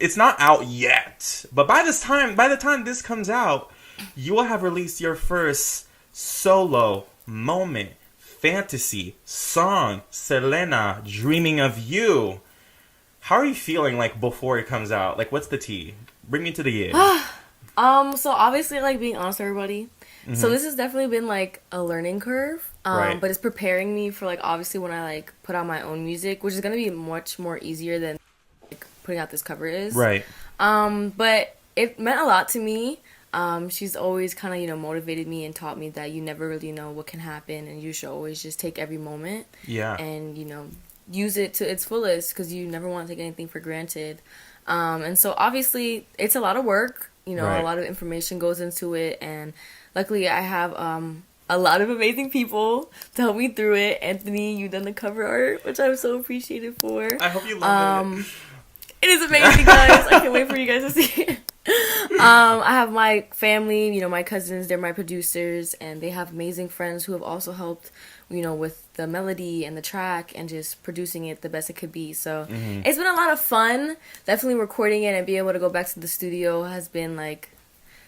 it's not out yet, but by the time this comes out, you will have released your first solo moment, fantasy song, Selena, Dreaming of You. How are you feeling like before it comes out? Like, what's the tea? Bring me to the end. So obviously, like, being honest with everybody. Mm-hmm. So this has definitely been like a learning curve. Right. But it's preparing me for like obviously when I like put out my own music, which is gonna be much more easier than like putting out this cover is. Right. But it meant a lot to me. She's always kind of, motivated me and taught me that you never really know what can happen and you should always just take every moment. Yeah. And, use it to its fullest because you never want to take anything for granted. And so obviously it's a lot of work, right. A lot of information goes into it. And luckily I have, a lot of amazing people to help me through it. Anthony, you've done the cover art, which I'm so appreciative for. I hope you love it. It is amazing, guys. I can't wait for you guys to see it. I have my family, my cousins, they're my producers, and they have amazing friends who have also helped, with the melody and the track and just producing it the best it could be. So It's been a lot of fun. Definitely recording it and being able to go back to the studio has been like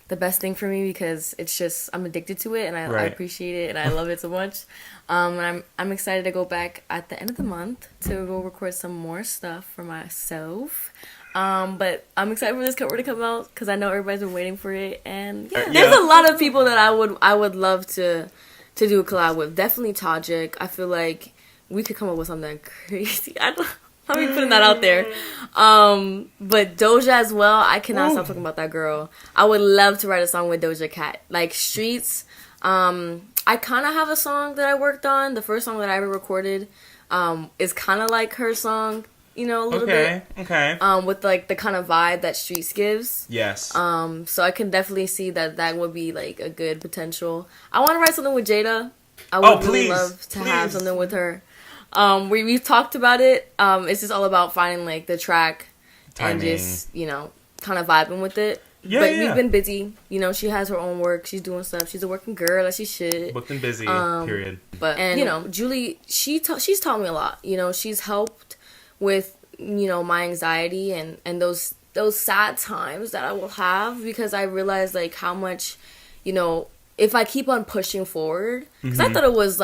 the best thing for me because it's just I'm addicted to it and I appreciate it and I love it so much. And I'm excited to go back at the end of the month to go record some more stuff for myself. But I'm excited for this cover to come out because I know everybody's been waiting for it, and there's a lot of people that I would love to do a collab with. Definitely Tajik. I feel like we could come up with something crazy. I'm putting that out there. But Doja as well. I cannot stop talking about that girl. I would love to write a song with Doja Cat. Like Streets. I kind of have a song that I worked on. The first song that I ever recorded is kind of like her song. A little bit. Okay. With like the kind of vibe that Streets gives. Yes. So I can definitely see that would be like a good potential. I want to write something with Jada. I would really love to have something with her. We've talked about it. It's just all about finding like the track timing. And just kind of vibing with it. Yeah, but we've been busy. She has her own work. She's doing stuff. She's a working girl, as she should. Booked and busy. Period. But Julie, she's taught me a lot. She's helped with my anxiety and those sad times that I will have because I realized like how much if I keep on pushing forward because I thought it was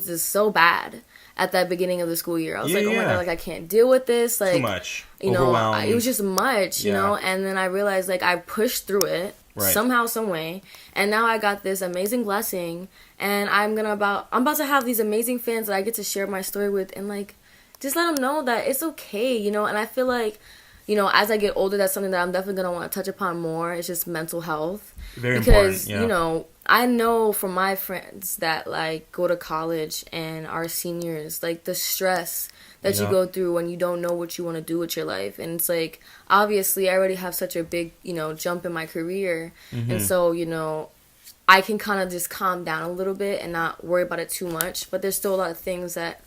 just so bad at that beginning of the school year. I was like, oh my god, like I can't deal with this, like too much, it was just much, and then I realized like I pushed through it somehow, some way, and now I got this amazing blessing, and I'm about to have these amazing fans that I get to share my story with, and like just let them know that it's okay, and I feel like, as I get older, that's something that I'm definitely going to want to touch upon more. It's just mental health. Very because, important, I know from my friends that, like, go to college and are seniors, like, the stress that you go through when you don't know what you want to do with your life. And it's like, obviously, I already have such a big, jump in my career. And so, I can kind of just calm down a little bit and not worry about it too much. But there's still a lot of things that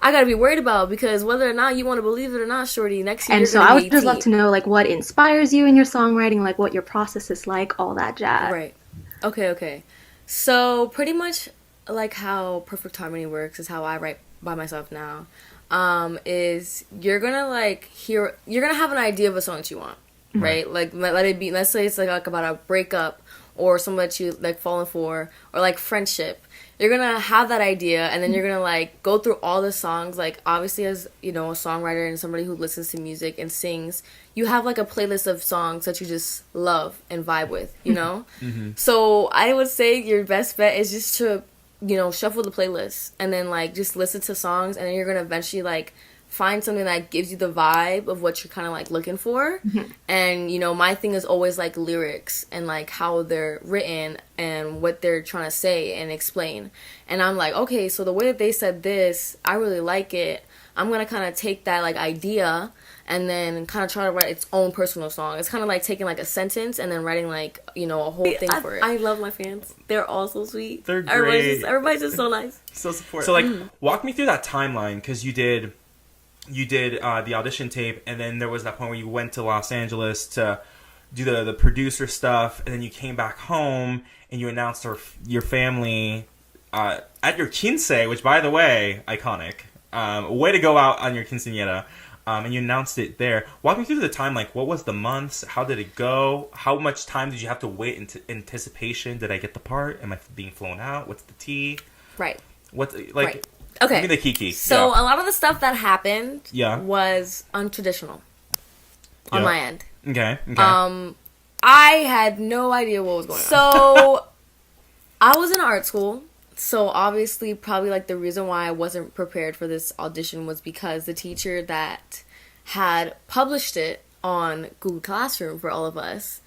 I gotta be worried about because whether or not you want to believe it or not, shorty, next year. And so I would just love to know like what inspires you in your songwriting, like what your process is like, all that jazz. Right. Okay. So pretty much like how Perfect Harmony works is how I write by myself now. Is you're gonna have an idea of a song that you want, right? Like let it be. Let's say it's like about a breakup or someone that you like falling for, or like friendship. You're gonna have that idea, and then you're gonna like go through all the songs. Like obviously, as a songwriter and somebody who listens to music and sings, you have like a playlist of songs that you just love and vibe with. So I would say your best bet is just to shuffle the playlist and then like just listen to songs, and then you're gonna eventually like find something that gives you the vibe of what you're kind of like looking for. And my thing is always like lyrics and like how they're written and what they're trying to say and explain. And I'm like, okay, so the way that they said this, I really like it. I'm gonna kind of take that like idea and then kind of try to write its own personal song. It's kind of like taking like a sentence and then writing like a whole thing for it. I love my fans. They're all so sweet. They're great. Everybody's just so nice. So supportive. So like walk me through that timeline, because you did the audition tape, and then there was that point where you went to Los Angeles to do the producer stuff, and then you came back home and you announced your family at your quince, which by the way, iconic. Way to go out on your quinceañera. and you announced it there. Walk me through the time. Like, what was the months? How did it go? How much time did you have to wait into anticipation? Did I get the part? Am I being flown out? What's the tea? Right. What's like? Right. Okay. Give me the kiki. So a lot of the stuff that happened Yeah. was untraditional on Yeah. my end. Okay. Okay. I had no idea what was going on. So I was in art school. So obviously probably like the reason why I wasn't prepared for this audition was because the teacher that had published it on Google Classroom for all of us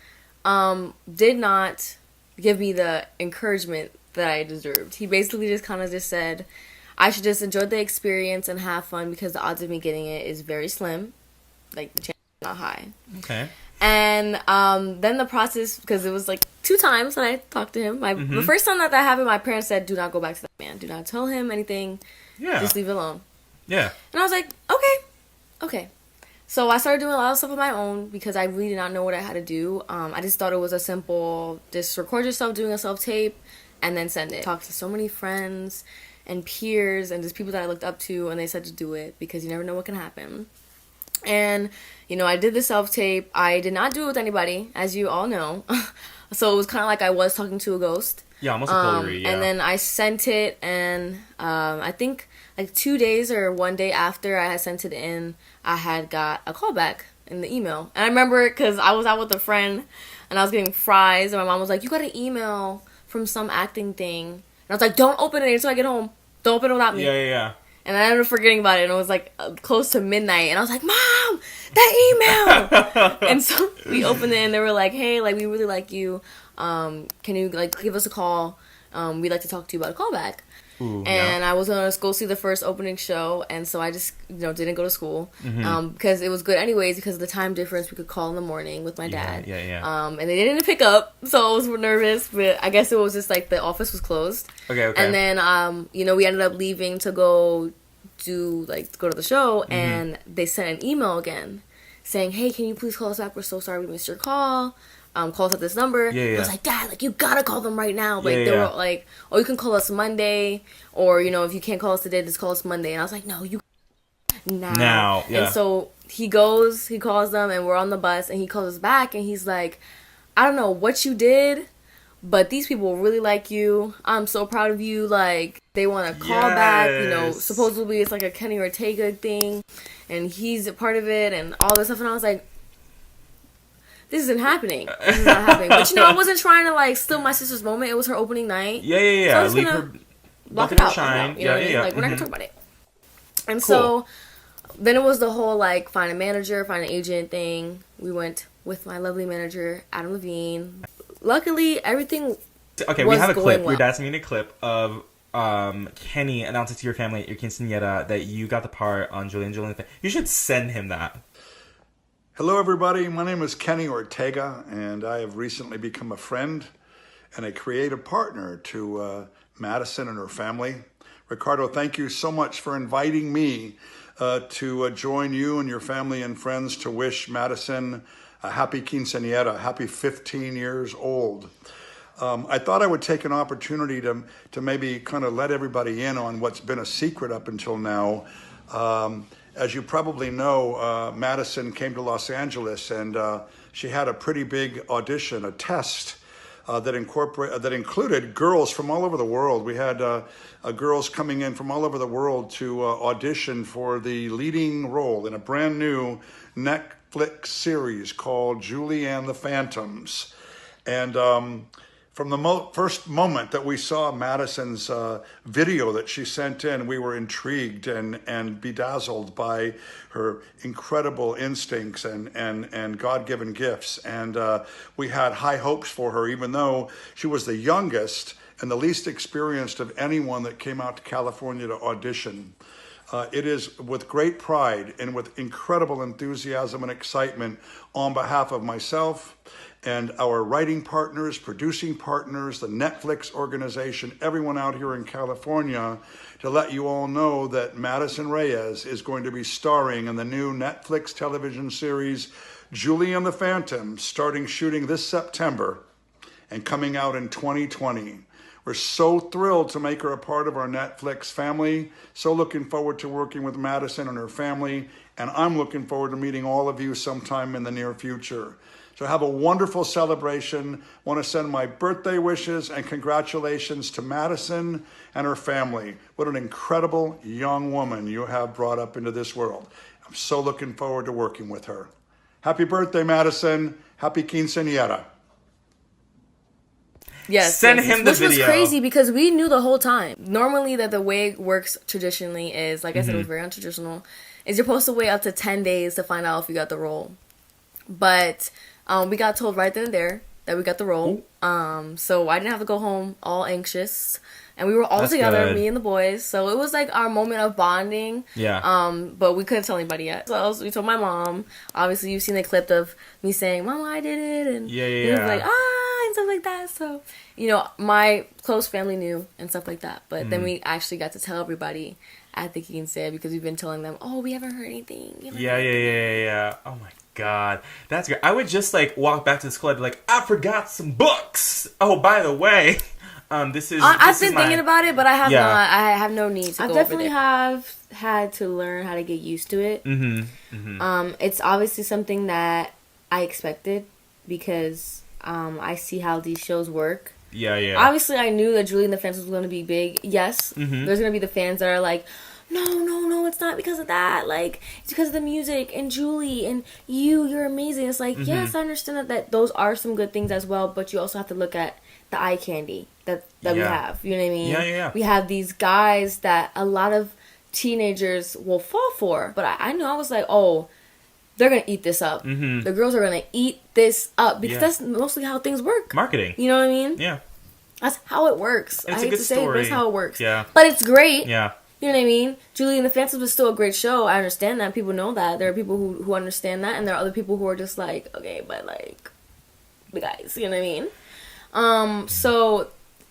did not give me the encouragement that I deserved. He basically just kind of just said I should just enjoy the experience and have fun because the odds of me getting it is very slim. Like, the chance is not high. Okay. And then the process, because it was like 2 times that I talked to him. The first time that happened, my parents said, do not go back to that man. Do not tell him anything. Yeah. Just leave it alone. Yeah. And I was like, okay. So I started doing a lot of stuff on my own because I really did not know what I had to do. I just thought it was a simple, just record yourself doing a self-tape and then send it. Talked to so many friends and peers and just people that I looked up to, and they said to do it because you never know what can happen. And, you know, I did the self-tape. I did not do it with anybody, as you all know. So it was kind of like I was talking to a ghost. Yeah, almost a Polaroid, yeah. And then I sent it, and I think like 2 days or 1 day after I had sent it in, I had got a call back in the email. And I remember it because I was out with a friend, and I was getting fries, and my mom was like, you got an email from some acting thing. And I was like, don't open it until I get home. Don't open it without me. Yeah. And I ended up forgetting about it, and it was like close to midnight, and I was like, Mom, that email! And so we opened it, and they were like, hey, like, we really like you. Can you, like, give us a call? We'd like to talk to you about a callback. Ooh, and yeah. I was going to go see the first opening show, and so I just, didn't go to school. Because it was good anyways, because of the time difference, we could call in the morning with my dad. Yeah. And they didn't pick up, so I was nervous, but I guess it was just, like, the office was closed. Okay. And then, we ended up leaving to go to the show, and they sent an email again saying, hey, can you please call us back? We're so sorry we missed your call. Call us at this number. Yeah. I was like, Dad, like, you gotta call them right now. Like, Yeah. they were like, oh, you can call us Monday, or, if you can't call us today, just call us Monday. And I was like, no, you now. Yeah. And so he calls them, and we're on the bus, and he calls us back, and he's like, I don't know what you did, but these people really like you. I'm so proud of you. Like, they want to call back. Supposedly it's like a Kenny Ortega thing, and he's a part of it, and all this stuff. And I was like, this isn't happening. This is not happening. But I wasn't trying to like steal my sister's moment. It was her opening night. Yeah. So I was Leave gonna her block it out. shine. You know what I mean? Like, we're not gonna talk about it. And so then it was the whole like find a manager, find an agent thing. We went with my lovely manager, Adam Levine. Luckily, everything. Okay, we have a clip. Your dad sent me a clip of Kenny announcing to your family at your quinceañera that you got the part on Julian. You should send him that. Hello, everybody. My name is Kenny Ortega, and I have recently become a friend and a creative partner to Madison and her family. Ricardo, thank you so much for inviting me to join you and your family and friends to wish Madison a happy quinceañera, happy 15 years old. I thought I would take an opportunity to maybe kind of let everybody in on what's been a secret up until now. As you probably know, Madison came to Los Angeles, and she had a pretty big audition, a test that included girls from all over the world. We had girls coming in from all over the world to audition for the leading role in a brand new Netflix series called Julie and the Phantoms. And from the first moment that we saw Madison's video that she sent in, we were intrigued and bedazzled by her incredible instincts and God-given gifts. And we had high hopes for her, even though she was the youngest and the least experienced of anyone that came out to California to audition. It is with great pride and with incredible enthusiasm and excitement on behalf of myself and our writing partners, producing partners, the Netflix organization, everyone out here in California, to let you all know that Madison Reyes is going to be starring in the new Netflix television series, Julie and the Phantoms, starting shooting this September and coming out in 2020. We're so thrilled to make her a part of our Netflix family. So looking forward to working with Madison and her family and I'm looking forward to meeting all of you sometime in the near future. So have a wonderful celebration. Want to send my birthday wishes and congratulations to Madison and her family. What an incredible young woman you have brought up into this world. I'm so looking forward to working with her. Happy birthday, Madison. Happy quinceañera. Yes. Send him the Which video. was crazy because we knew the whole time. Normally that the way it works traditionally is, like I said, it was very untraditional, is you're supposed to wait up to 10 days to find out if you got the role. But we got told right then and there that we got the role. So I didn't have to go home all anxious. And we were all together, me and the boys. So it was like our moment of bonding. Yeah. But we couldn't tell anybody yet. So we told my mom. Obviously, you've seen the clip of me saying, "Mama, I did it." And he was like, and stuff like that. So, you know, my close family knew and stuff like that. But then we actually got to tell everybody at the quince because we've been telling them, "Oh, we haven't heard anything." Yeah. Oh my God, that's great. I would just like walk back to the school and be like, I forgot some books. Oh, by the way, I've been thinking about it, but I have not. I have no need to. I definitely have had to learn how to get used to it. It's obviously something that I expected because I see how these shows work. Yeah. Obviously, I knew that Julie and the Fans was going to be big. Yes, there's going to be the fans that are like, no, it's not because of that. Like, it's because of the music and Julie and you're amazing. It's like, yes, I understand that those are some good things as well, but you also have to look at the eye candy that we have. You know what I mean? Yeah. We have these guys that a lot of teenagers will fall for, but I know I was like, oh, they're going to eat this up. The girls are going to eat this up because that's mostly how things work. Marketing. You know what I mean? Yeah. That's how it works. It's I a hate good to say it, but story. that's how it works. Yeah. But it's great. Yeah. You know what I mean? Julie and the Phantoms was still a great show. I understand that. People know that. There are people who understand that, and there are other people who are just like, okay, but like, the guys, you know what I mean? So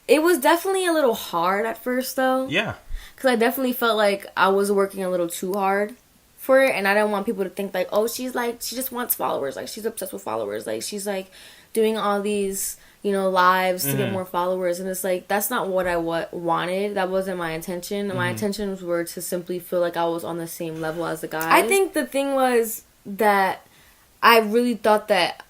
it was definitely a little hard at first, though. Yeah. Because I definitely felt like I was working a little too hard for it, and I didn't want people to think like, oh, she just wants followers. Like, she's obsessed with followers. Like, she's like doing all these, you know, lives to get more followers, and it's like, that's not what I wanted. That wasn't my intention. My intentions were to simply feel like I was on the same level as the guys. I think the thing was that I really thought that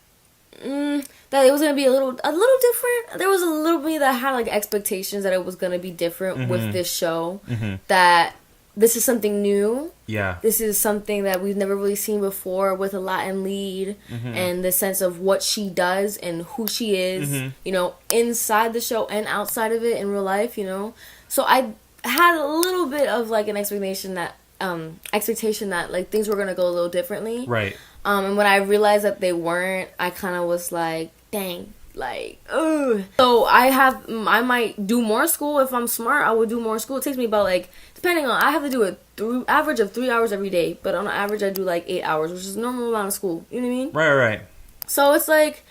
that it was gonna be a little different. There was a little bit that had like expectations that it was gonna be different with this show. That this is something new. Yeah. This is something that we've never really seen before with a Latin lead and the sense of what she does and who she is, you know, inside the show and outside of it in real life, you know. So I had a little bit of like an expectation that like things were going to go a little differently. Right. And when I realized that they weren't, I kind of was like, dang. Like, ugh. So I might do more school. If I'm smart, I would do more school. It takes me about like, depending on, I have to do it through average of 3 hours every day. But on average, I do like 8 hours, which is a normal amount of school. You know what I mean? Right. So it's like,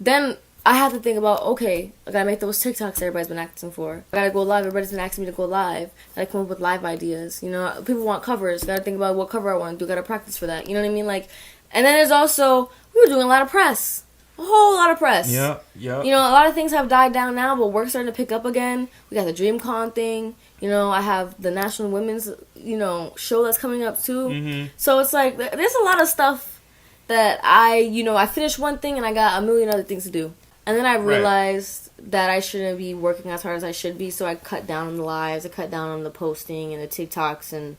then I have to think about, okay, I gotta make those TikToks everybody's been asking for. I gotta go live. Everybody's been asking me to go live. I gotta come up with live ideas. You know, people want covers. Gotta think about what cover I want to do. Gotta practice for that. You know what I mean? Like, and then there's also, we were doing a lot of press. A whole lot of press. Yeah. You know, a lot of things have died down now, but work's starting to pick up again. We got the DreamCon thing. You know, I have the National Women's, you know, show that's coming up too. So it's like, there's a lot of stuff that I finished one thing and I got a million other things to do. And then I realized that I shouldn't be working as hard as I should be, so I cut down on the lives, I cut down on the posting and the TikToks and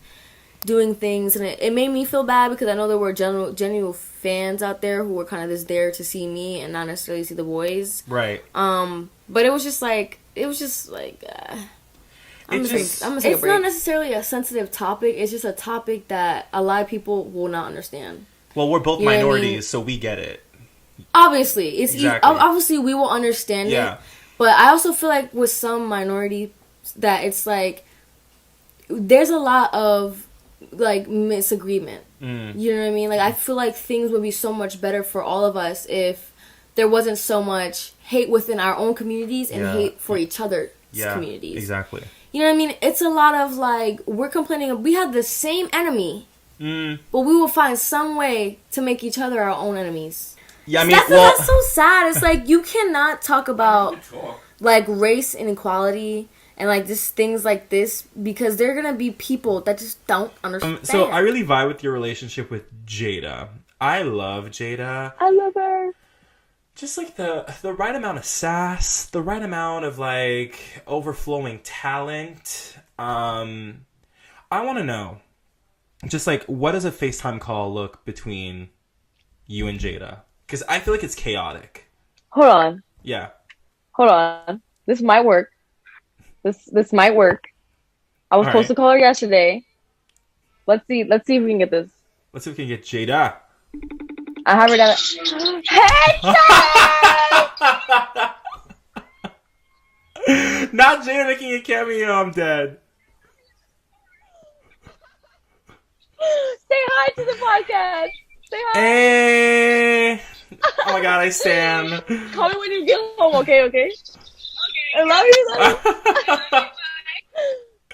doing things, and it made me feel bad because I know there were genuine fans out there who were kind of just there to see me and not necessarily see the boys. Right. But it was just like I'm gonna take a break. It's not necessarily a sensitive topic. It's just a topic that a lot of people will not understand. Well, we're both minorities, so we get it. Obviously, it's obviously we will understand it. But I also feel like with some minority that it's like there's a lot of like misagreement. You know what I mean? Like, I feel like things would be so much better for all of us if there wasn't so much hate within our own communities and hate for each other's communities. Exactly. You know what I mean? It's a lot of like, we're complaining, we have the same enemy, but we will find some way to make each other our own enemies. Yeah, I mean, that's so sad. It's like, you cannot talk about like race inequality and like just things like this, because they're gonna be people that just don't understand. So I really vibe with your relationship with Jada. I love Jada. I love her. Just like the right amount of sass, the right amount of like overflowing talent. I want to know, just like, what does a FaceTime call look between you and Jada? Because I feel like it's chaotic. Hold on. Yeah. Hold on. This might work. This might work. I was supposed to call her yesterday. Let's see if we can get this. Let's see if we can get Jada. I have her down. Headshot! Not Jada making a cameo. I'm dead. Say hi to the podcast. Say hi. Hey. Oh my god, I stand. Call me when you get home, okay? I love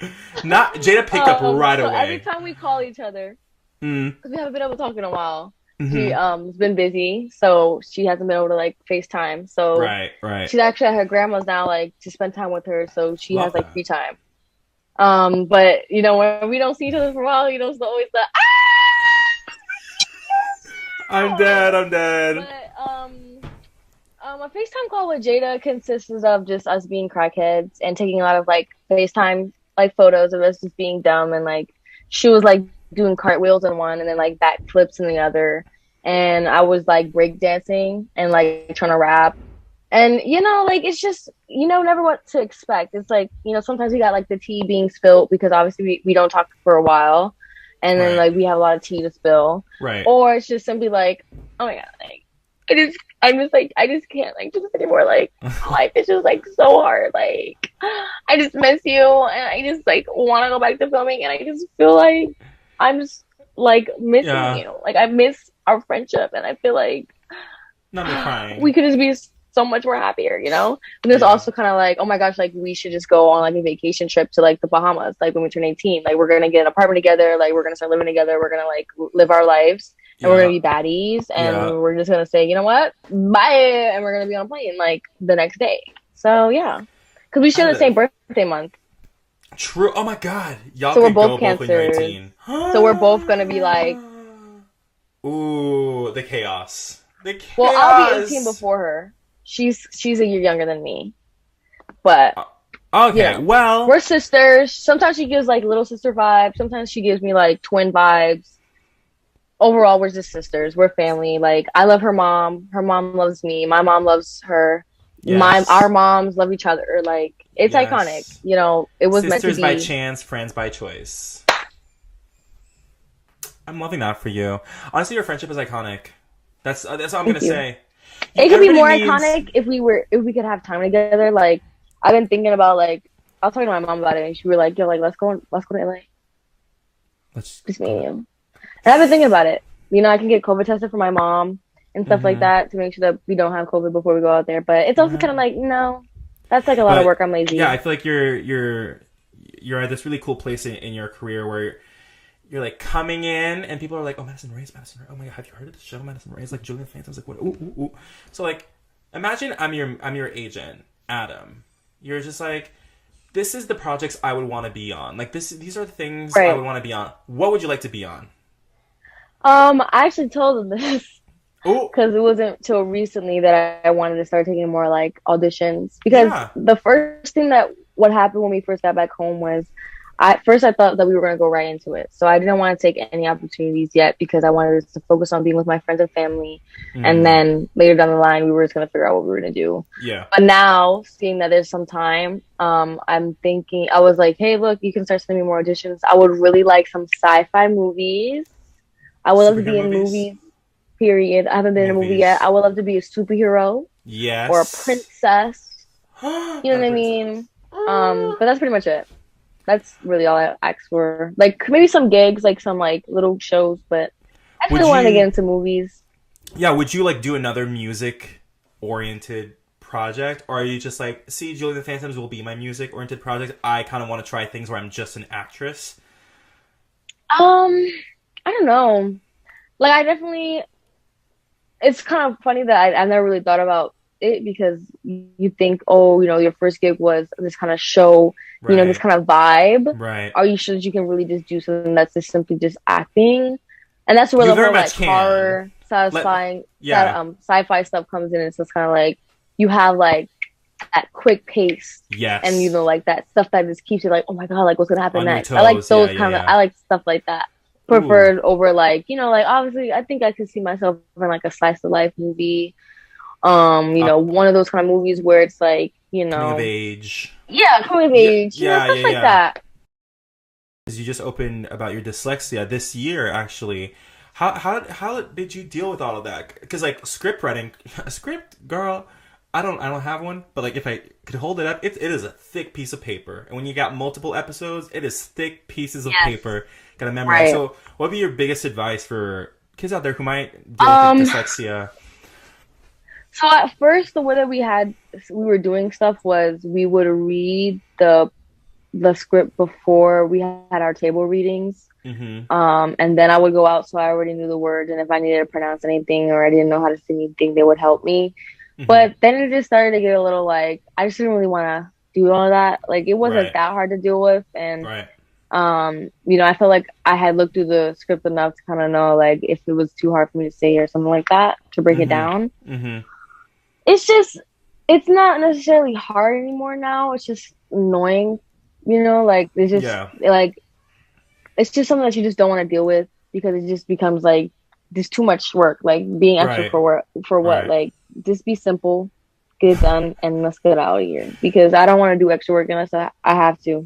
you. Not Jada picked up right so away. Every time we call each other, because we haven't been able to talk in a while, she's been busy, so she hasn't been able to like FaceTime. So right. She's actually at her grandma's now, like to spend time with her, so she has like free time. But you know, when we don't see each other for a while, you know, it's always the I'm dead. But a FaceTime call with Jada consists of just us being crackheads and taking a lot of like FaceTime like photos of us just being dumb, and like she was like doing cartwheels in one and then like backflips in the other, and I was like breakdancing and like trying to rap. And, you know, like, it's just, you know, never what to expect. It's like, you know, sometimes we got, like, the tea being spilled because obviously we don't talk for a while. And then, like, we have a lot of tea to spill. Right. Or it's just simply like, oh, my God, like, I just can't, like, do this anymore. Like, life is just, like, so hard. Like, I just miss you. And I just, like, want to go back to filming. And I just feel like I'm just, like, missing you. Like, I miss our friendship. And I feel like not me crying. We could just be so much more happier, you know? And there's also kind of like, oh my gosh, like we should just go on like a vacation trip to like the Bahamas, like when we turn 18. Like we're gonna get an apartment together, like we're gonna start living together, we're gonna like live our lives, and we're gonna be baddies, and we're just gonna say, you know what, bye, and we're gonna be on a plane like the next day. So yeah, because we share the same birthday month. True. Oh my god, y'all. So could we're both go both when you're 18. So we're both gonna be like, ooh, the chaos. The chaos. Well, I'll be 18 before her. She's a year younger than me, but okay, you know, well, we're sisters. Sometimes she gives like little sister vibes. Sometimes she gives me like twin vibes. Overall, we're just sisters. We're family. Like I love her mom. Her mom loves me. My mom loves her. Yes. Our moms love each other. Like it's iconic. You know, it was sisters meant to be. by chance, friends by choice. I'm loving that for you. Honestly, your friendship is iconic. That's all I'm gonna say. It could be more iconic if we could have time together. Like I've been thinking about like I was talking to my mom about it, and she was like, "Yo, like let's go to LA. Just me and you." And I've been thinking about it. You know, I can get COVID tested for my mom and stuff like that to make sure that we don't have COVID before we go out there. But it's also kind of like, no, that's like a lot of work. I'm lazy. Yeah, I feel like you're at this really cool place in your career where you're like coming in and people are like, oh, Madison Reyes. Oh my god, have you heard of the show Madison Reyes? Like Julian Phantom's like, what? Ooh. So like, imagine I'm your agent, Adam. You're just like, this is the projects I would want to be on. Like these are the things I would want to be on. What would you like to be on? I actually told them this because it wasn't till recently that I wanted to start taking more like auditions, because the first thing that what happened when we first got back home was I thought that we were going to go right into it. So I didn't want to take any opportunities yet because I wanted to focus on being with my friends and family. And then later down the line, we were just going to figure out what we were going to do. Yeah. But now, seeing that there's some time, I'm thinking, I was like, hey, look, you can start sending me more auditions. I would really like some sci-fi movies. I would love to be in movies, period. I haven't been in a movie yet. I would love to be a superhero. Yes. Or a princess. You know what I mean? But that's pretty much it. That's really all I asked for. Like, maybe some gigs, like some, like, little shows, but I really wanted to get into movies. Yeah, would you, like, do another music-oriented project? Or are you just like, see, Julie the Phantoms will be my music-oriented project. I kind of want to try things where I'm just an actress. I don't know. Like, I definitely... It's kind of funny that I've never really thought about it because you think, oh, your first gig was this kind of show, this kind of vibe. Right. Are you sure that you can really just do something that's just simply just acting? And that's where the whole like horror, satisfying, sci-fi stuff comes in. It's just kind of like you have like that quick pace, and like that stuff that just keeps you like, oh my god, like what's gonna happen next? I like those kind of. I like stuff like that. Preferred over like like obviously I think I could see myself in like a slice of life movie, one of those kind of movies where it's like coming of age, coming of age, stuff like that. You just opened about your dyslexia this year, actually. How did you deal with all of that? Because like script writing, a script, girl, I don't have one, but like if I could hold it up, it is a thick piece of paper, and when you got multiple episodes, it is thick pieces of paper. Gotta memorize. Right. So, what would be your biggest advice for kids out there who might deal with dyslexia? So at first, the way that we were doing stuff was we would read the script before we had our table readings. Mm-hmm. And then I would go out, so I already knew the words, and if I needed to pronounce anything or I didn't know how to say anything, they would help me. Mm-hmm. But then it just started to get a little like I just didn't really want to do all that. Like it wasn't that hard to deal with, and I felt like I had looked through the script enough to kind of know like if it was too hard for me to say or something like that to break it down. Mm-hmm. It's not necessarily hard anymore now. It's just annoying. Like it's just like it's just something that you just don't want to deal with because it just becomes like just too much work. Like being extra for what? Like just be simple, get it done, and let's get out of here. Because I don't want to do extra work unless I have to.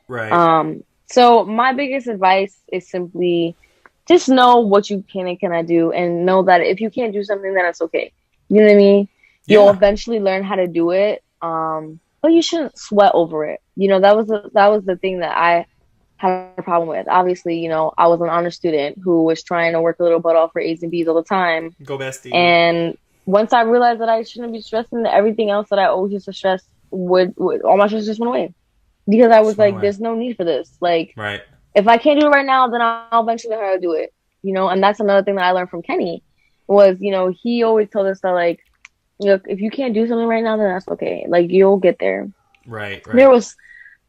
Right. So my biggest advice is simply just know what you can and cannot do, and know that if you can't do something, then it's okay. You know what I mean? Yeah. You'll eventually learn how to do it. But you shouldn't sweat over it. That was the thing that I had a problem with. Obviously, I was an honor student who was trying to work a little butt off for A's and B's all the time. Go bestie. And once I realized that I shouldn't be stressing, everything else that I always used to stress would all my stress just went away. Because I was like, there's no need for this. Like, if I can't do it right now, then I'll eventually learn how to do it. And that's another thing that I learned from Kenny was, he always told us that like, look, if you can't do something right now, then that's okay. Like, you'll get there. Right. There was,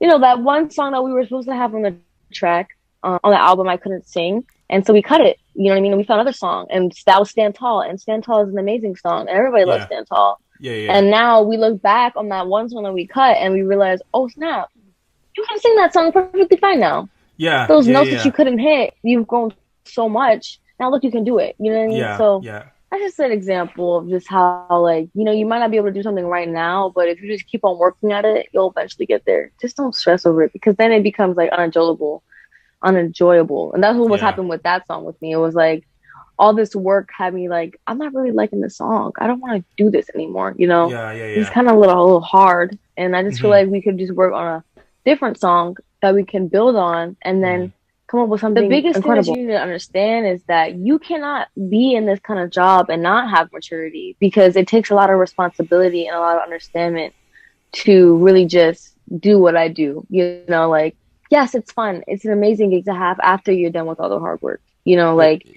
that one song that we were supposed to have on the track, on the album, I couldn't sing. And so we cut it. You know what I mean? And we found another song. And that was Stand Tall. And Stand Tall is an amazing song. And everybody loves Stand Tall. Yeah. And now we look back on that one song that we cut and we realize, oh, snap. You can sing that song perfectly fine now. Yeah. Those notes that you couldn't hit, you've grown so much. Now look, you can do it. You know what I mean? Yeah. So that's just an example of just how, like, you might not be able to do something right now, but if you just keep on working at it, you'll eventually get there. Just don't stress over it, because then it becomes like unenjoyable. And that's what was happening with that song with me. It was like all this work had me like, I'm not really liking this song. I don't want to do this anymore. It's kind of a little hard. And I just feel like we could just work on a different song that we can build on and then come up with something incredible. The biggest thing that you need to understand is that you cannot be in this kind of job and not have maturity, because it takes a lot of responsibility and a lot of understanding to really just do what I do. Like, yes, it's fun. It's an amazing gig to have after you're done with all the hard work. Like,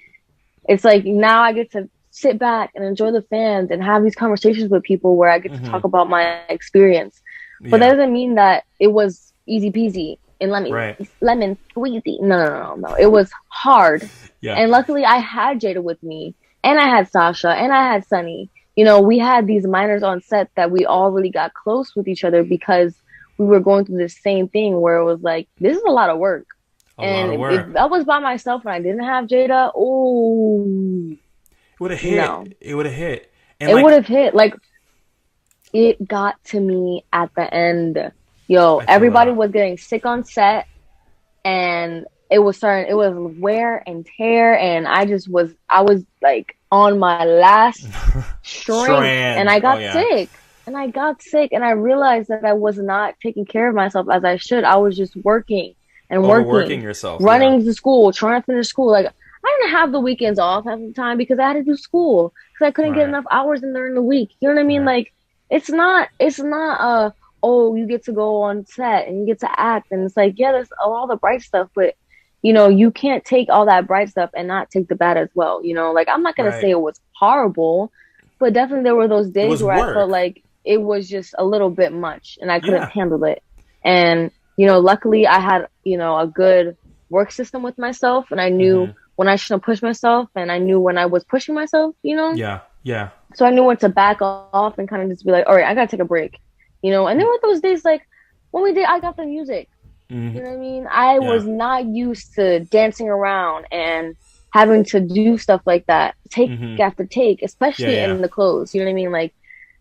it's like now I get to sit back and enjoy the fans and have these conversations with people where I get to talk about my experience. But that doesn't mean that it was easy peasy and lemon squeezy. No. It was hard. Yeah. And luckily I had Jada with me, and I had Sasha, and I had Sunny. We had these minors on set that we all really got close with each other because we were going through the same thing where it was like, this is a lot of work. If I was by myself and I didn't have Jada, it would have hit. No. It would have hit. And it would have hit. Like, it got to me at the end. Everybody was getting sick on set, and it was wear and tear, and I was like on my last strength, and I got sick. And I realized that I was not taking care of myself as I should. I was just working and working yourself, running to school, trying to finish school. Like, I didn't have the weekends off half the time because I had to do school, because I couldn't get enough hours in during the week. You know what I mean? Like, it's not you get to go on set and you get to act, and it's like, there's all the bright stuff, but you can't take all that bright stuff and not take the bad as well. Like, I'm not gonna say it was horrible, but definitely there were those days where work. I felt like it was just a little bit much and I couldn't handle it. And, you know, luckily I had, you know, a good work system with myself, and I knew when I shouldn't push myself, and I knew when I was pushing myself, you know? Yeah. So I knew when to back off and kind of just be like, all right, I gotta take a break, you know? And there were those days like when we did I Got the Music, you know what I mean? I was not used to dancing around and having to do stuff like that, take after take, especially in the clothes, you know what I mean? Like,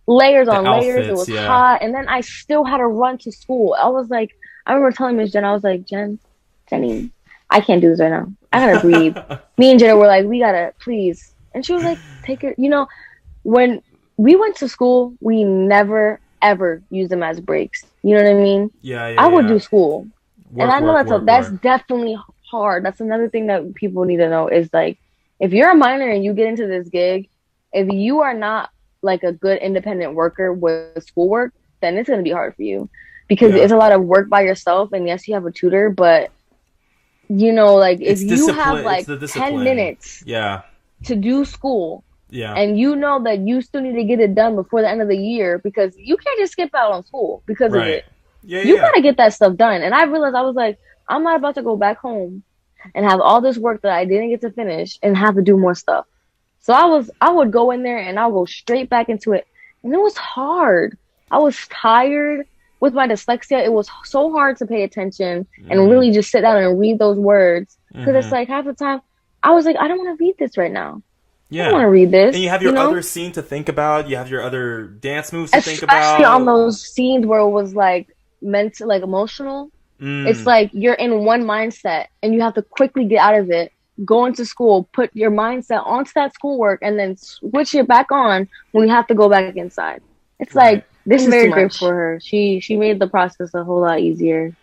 layers on layers. It was hot, and then I still had to run to school. I was like, I remember telling Miss Jen, I was like, Jenny, I can't do this right now. I gotta breathe. Me and Jenna were like, we gotta, please. And she was like, take it. You know, when we went to school, we never ever used them as breaks. You know what I mean? I would do school, and I know that's definitely hard. That's another thing that people need to know is like, if you're a minor and you get into this gig, if you are not like a good independent worker with schoolwork, then it's going to be hard for you, because it's a lot of work by yourself. And yes, you have a tutor, but you know, like if you have like 10 minutes to do school, and you know that you still need to get it done before the end of the year, because you can't just skip out on school because of it. You got to get that stuff done. And I realized, I was like, I'm not about to go back home and have all this work that I didn't get to finish and have to do more stuff. So I would go in there and I'll go straight back into it. And it was hard. I was tired with my dyslexia. It was so hard to pay attention and really just sit down and read those words. Because it's like half the time I was like, I don't want to read this right now. I don't want to read this. And you have your other scene to think about. You have your other dance moves to think about. Especially on those scenes where it was like meant to, like, emotional. It's like you're in one mindset and you have to quickly get out of it. Go into school, put your mindset onto that schoolwork, and then switch it back on when you have to go back inside. It's like, this is very great for her. She made the process a whole lot easier.